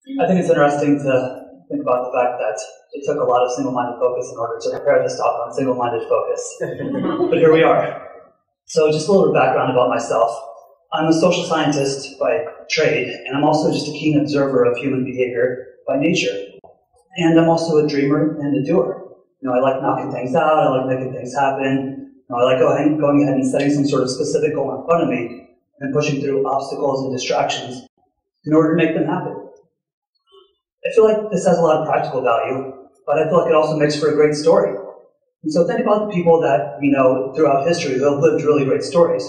I think it's interesting to think about the fact that it took a lot of single-minded focus in order to prepare this talk on single-minded focus. But here we are. So just a little bit of background about myself. I'm a social scientist by trade, and I'm also just a keen observer of human behavior by nature. And I'm also a dreamer and a doer. I like knocking things out, I like making things happen. I like going ahead and setting some sort of specific goal in front of me and pushing through obstacles and distractions in order to make them happen. I feel like this has a lot of practical value, but I feel like it also makes for a great story. And so think about the people that we know throughout history who have lived really great stories.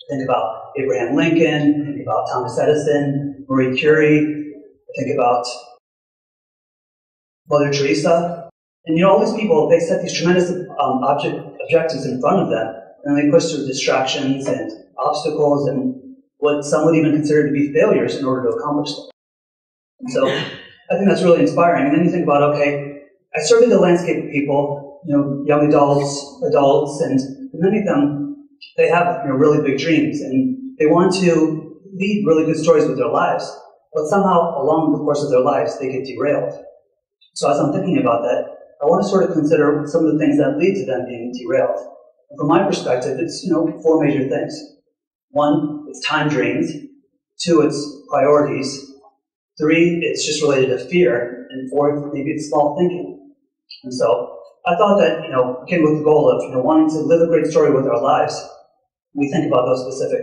Think about Abraham Lincoln, think about Thomas Edison, Marie Curie, think about Mother Teresa. And all these people, they set these tremendous objectives in front of them, and they push through distractions and obstacles and what some would even consider to be failures in order to accomplish them. So I think that's really inspiring. And then you think about, okay, I surveyed the landscape of people, young adults, and many of them, they have really big dreams, and they want to lead really good stories with their lives, but somehow along the course of their lives, they get derailed. So as I'm thinking about that, I want to sort of consider some of the things that lead to them being derailed. And from my perspective, it's four major things. One, it's time drains. Two, it's priorities. Three, it's just related to fear. And fourth, maybe it's small thinking. And so I thought that, again, with the goal of wanting to live a great story with our lives, we think about those specific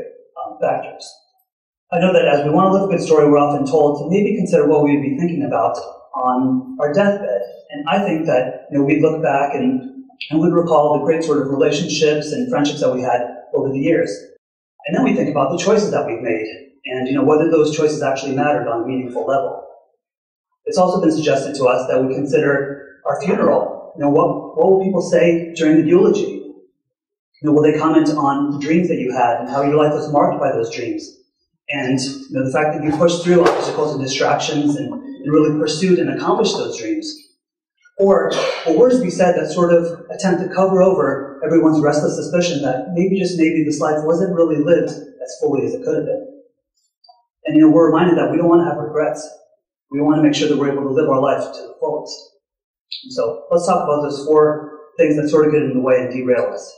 factors. I know that as we want to live a good story, we're often told to maybe consider what we would be thinking about on our deathbed. And I think that we'd look back and we'd recall the great sort of relationships and friendships that we had over the years. And then we think about the choices that we've made and whether those choices actually mattered on a meaningful level. It's also been suggested to us that we consider our funeral. What will people say during the eulogy? Will they comment on the dreams that you had and how your life was marked by those dreams? And the fact that you pushed through obstacles and distractions and really pursued and accomplished those dreams. Or will words be said that sort of attempt to cover over everyone's restless suspicion that maybe, just maybe, this life wasn't really lived as fully as it could have been. And we're reminded that we don't want to have regrets. We want to make sure that we're able to live our life to the fullest. And so let's talk about those four things that sort of get in the way and derail us.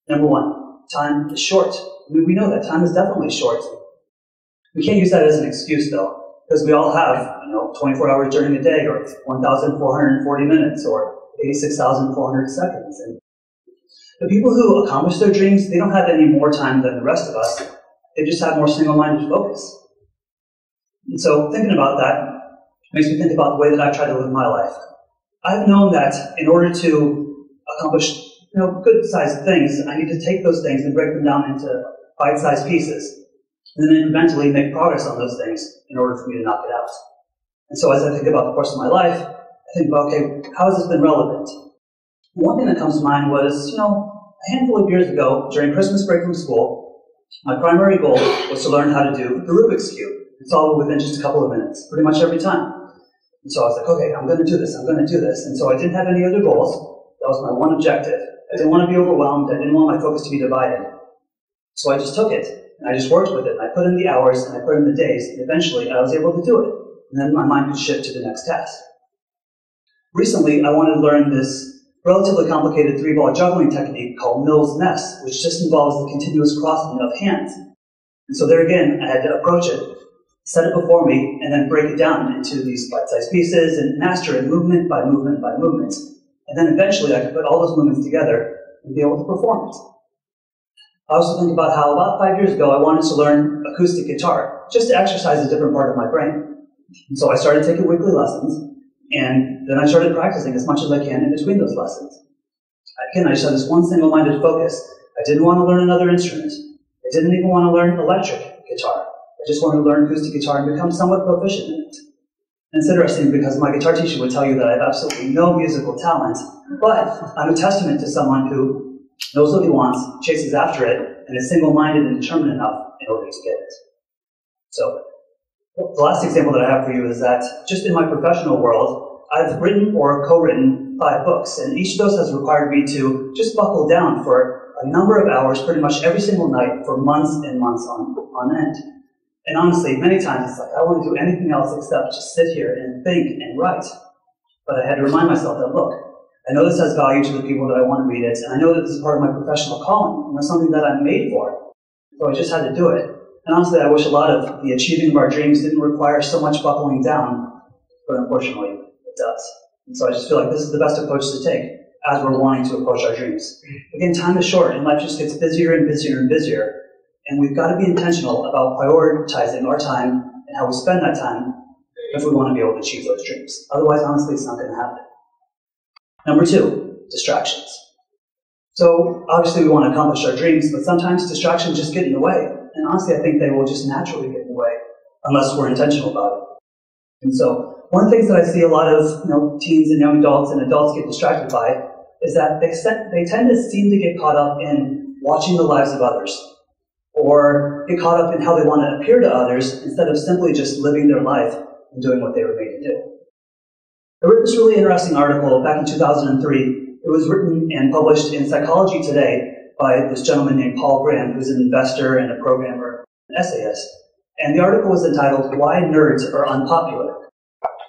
Number one, time is short. We know that time is definitely short. We can't use that as an excuse, though, because we all have 24 hours during a day, or 1,440 minutes, or 86,400 seconds. And the people who accomplish their dreams, they don't have any more time than the rest of us. They just have more single-minded focus. And so thinking about that makes me think about the way that I try to live my life. I've known that in order to accomplish good-sized things, I need to take those things and break them down into bite-sized pieces, and then eventually make progress on those things in order for me to knock it out. And so as I think about the course of my life, I think about, okay, how has this been relevant? One thing that comes to mind was, a handful of years ago, during Christmas break from school, my primary goal was to learn how to do the Rubik's Cube. And solve it within just a couple of minutes, pretty much every time. And so I was like, okay, I'm going to do this, I'm going to do this. And so I didn't have any other goals. That was my one objective. I didn't want to be overwhelmed. I didn't want my focus to be divided. So I just took it, and I just worked with it. And I put in the hours, and I put in the days, and eventually I was able to do it. And then my mind could shift to the next task. Recently, I wanted to learn this relatively complicated three-ball juggling technique called Mills Ness, which just involves the continuous crossing of hands. And so there again, I had to approach it, set it before me, and then break it down into these bite-sized pieces and master it movement by movement by movement. And then eventually I could put all those movements together and be able to perform it. I also think about how about 5 years ago I wanted to learn acoustic guitar, just to exercise a different part of my brain. And so I started taking weekly lessons, and then I started practicing as much as I can in between those lessons. Again, I just had this one single-minded focus. I didn't want to learn another instrument. I didn't even want to learn electric guitar. I just wanted to learn acoustic guitar and become somewhat proficient in it. And it's interesting because my guitar teacher would tell you that I have absolutely no musical talent, but I'm a testament to someone who knows what he wants, chases after it, and is single-minded and determined enough in order to get it. So the last example that I have for you is that just in my professional world, I've written or co-written 5 books, and each of those has required me to just buckle down for a number of hours pretty much every single night for months and months on end. And honestly, many times it's like, I want to do anything else except just sit here and think and write. But I had to remind myself that, look, I know this has value to the people that I want to read it, and I know that this is part of my professional calling, and it's something that I'm made for. So I just had to do it. And honestly, I wish a lot of the achieving of our dreams didn't require so much buckling down, but unfortunately, it does. And so I just feel like this is the best approach to take as we're wanting to approach our dreams. Again, time is short, and life just gets busier and busier and busier. And we've got to be intentional about prioritizing our time and how we spend that time if we want to be able to achieve those dreams. Otherwise, honestly, it's not going to happen. Number 2, distractions. So obviously we want to accomplish our dreams, but sometimes distractions just get in the way. And honestly, I think they will just naturally get in the way unless we're intentional about it. And so one of the things that I see a lot of teens and young adults and adults get distracted by is that they tend to seem to get caught up in watching the lives of others, or get caught up in how they want to appear to others instead of simply just living their life and doing what they were made to do. I read this really interesting article back in 2003. It was written and published in Psychology Today by this gentleman named Paul Graham, who's an investor and a programmer and essayist. And the article was entitled, "Why Nerds Are Unpopular."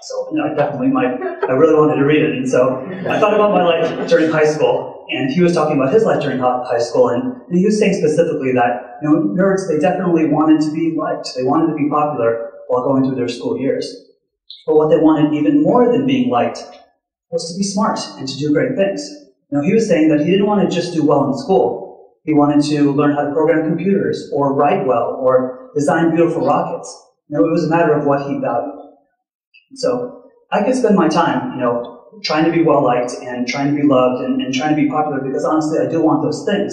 So I really wanted to read it. And so I thought about my life during high school, and he was talking about his life during high school, and he was saying specifically that nerds, they definitely wanted to be liked. They wanted to be popular while going through their school years. But what they wanted even more than being liked was to be smart and to do great things. He was saying that he didn't want to just do well in school. He wanted to learn how to program computers, or write well, or design beautiful rockets. It was a matter of what he valued. So I could spend my time, trying to be well-liked and trying to be loved and trying to be popular because honestly I do want those things.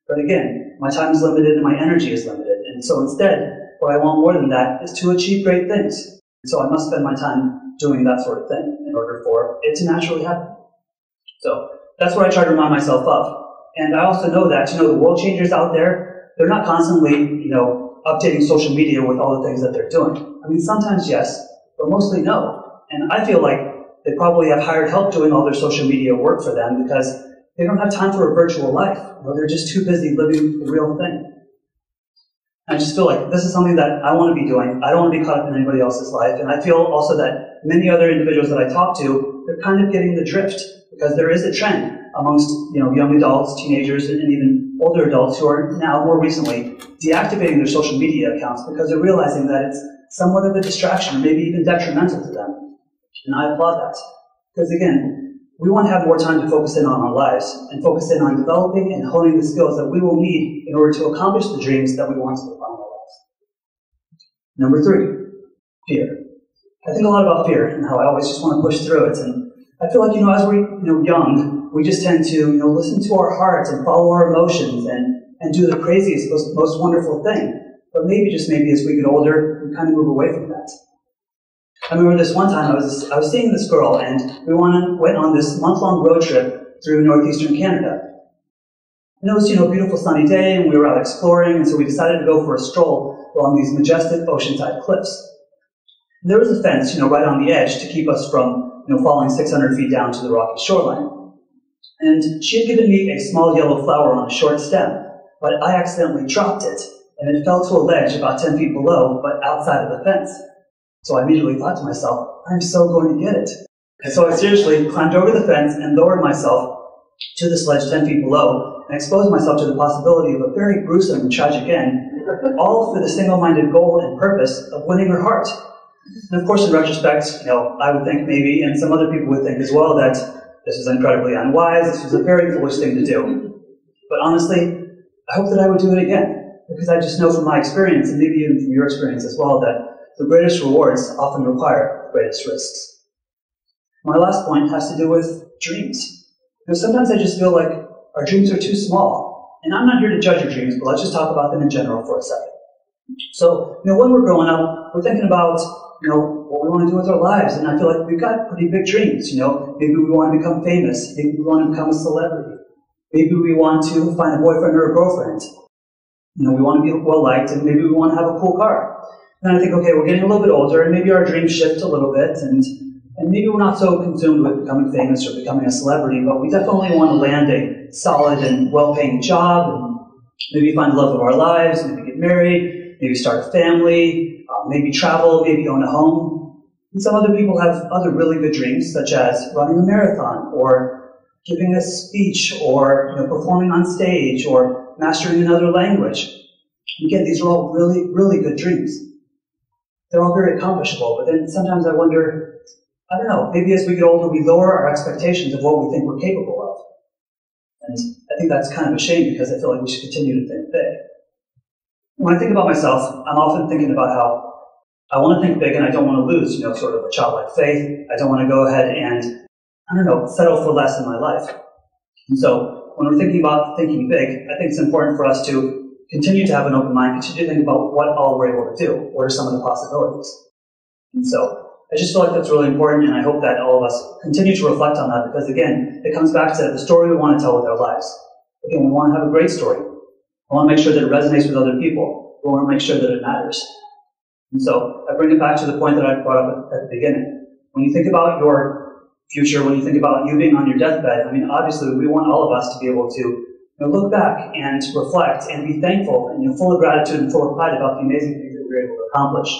But again, my time is limited and my energy is limited. And so instead, what I want more than that is to achieve great things. And so I must spend my time doing that sort of thing in order for it to naturally happen. So that's what I try to remind myself of. And I also know that, the world changers out there, they're not constantly, updating social media with all the things that they're doing. I mean, sometimes yes, but mostly no. And I feel like they probably have hired help doing all their social media work for them because they don't have time for a virtual life. They're just too busy living the real thing. I just feel like this is something that I want to be doing. I don't want to be caught up in anybody else's life. And I feel also that many other individuals that I talk to, they're kind of getting the drift because there is a trend amongst young adults, teenagers, and even older adults who are now more recently deactivating their social media accounts because they're realizing that it's somewhat of a distraction or maybe even detrimental to them. And I applaud that. Because again, we want to have more time to focus in on our lives and focus in on developing and honing the skills that we will need in order to accomplish the dreams that we want to live in our lives. Number 3, fear. I think a lot about fear and how I always just want to push through it. And I feel like, as we're young, we just tend to listen to our hearts and follow our emotions and do the craziest, most wonderful thing. But maybe, just maybe, as we get older, we kind of move away from that. I remember this one time I was seeing this girl, and we went on this month-long road trip through northeastern Canada. And it was, a beautiful sunny day, and we were out exploring, and so we decided to go for a stroll along these majestic oceanside cliffs. And there was a fence, right on the edge to keep us from, falling 600 feet down to the rocky shoreline. And she had given me a small yellow flower on a short stem, but I accidentally dropped it, and it fell to a ledge about 10 feet below, but outside of the fence. So I immediately thought to myself, I'm so going to get it. And so I seriously climbed over the fence and lowered myself to this ledge 10 feet below and exposed myself to the possibility of a very gruesome and tragic end, all for the single-minded goal and purpose of winning her heart. And of course, in retrospect, I would think maybe, and some other people would think as well, that this was incredibly unwise, this was a very foolish thing to do. But honestly, I hope that I would do it again, because I just know from my experience, and maybe even from your experience as well, that the greatest rewards often require the greatest risks. My last point has to do with dreams. Sometimes I just feel like our dreams are too small. And I'm not here to judge your dreams, but let's just talk about them in general for a second. So, when we're growing up, we're thinking about, what we want to do with our lives. And I feel like we've got pretty big dreams, Maybe we want to become famous. Maybe we want to become a celebrity. Maybe we want to find a boyfriend or a girlfriend. We want to be well-liked, and maybe we want to have a cool car. And I think, okay, we're getting a little bit older, and maybe our dreams shift a little bit, and maybe we're not so consumed with becoming famous or becoming a celebrity, but we definitely want to land a solid and well-paying job, and maybe find the love of our lives, maybe get married, maybe start a family, maybe travel, maybe own a home. And some other people have other really good dreams, such as running a marathon, or giving a speech, or performing on stage, or mastering another language. Again, these are all really, really good dreams. They're all very accomplishable, but then sometimes I wonder, I don't know, maybe as we get older, we lower our expectations of what we think we're capable of. And I think that's kind of a shame, because I feel like we should continue to think big. When I think about myself, I'm often thinking about how I want to think big and I don't want to lose, sort of a childlike faith. I don't want to go ahead and, settle for less in my life. And so when we're thinking about thinking big, I think it's important for us to continue to have an open mind, continue to think about what all we're able to do. What are some of the possibilities? And so I just feel like that's really important, and I hope that all of us continue to reflect on that, because again, it comes back to the story we want to tell with our lives. Again, we want to have a great story. We want to make sure that it resonates with other people. We want to make sure that it matters. And so I bring it back to the point that I brought up at the beginning. When you think about your future, when you think about you being on your deathbed, obviously we want all of us to be able to look back and reflect and be thankful and full of gratitude and full of pride about the amazing things that we were able to accomplish.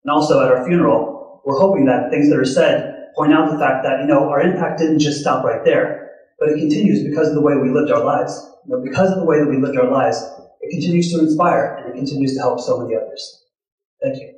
And also at our funeral, we're hoping that things that are said point out the fact that our impact didn't just stop right there, but it continues because of the way we lived our lives. Because of the way that we lived our lives, it continues to inspire and it continues to help so many others. Thank you.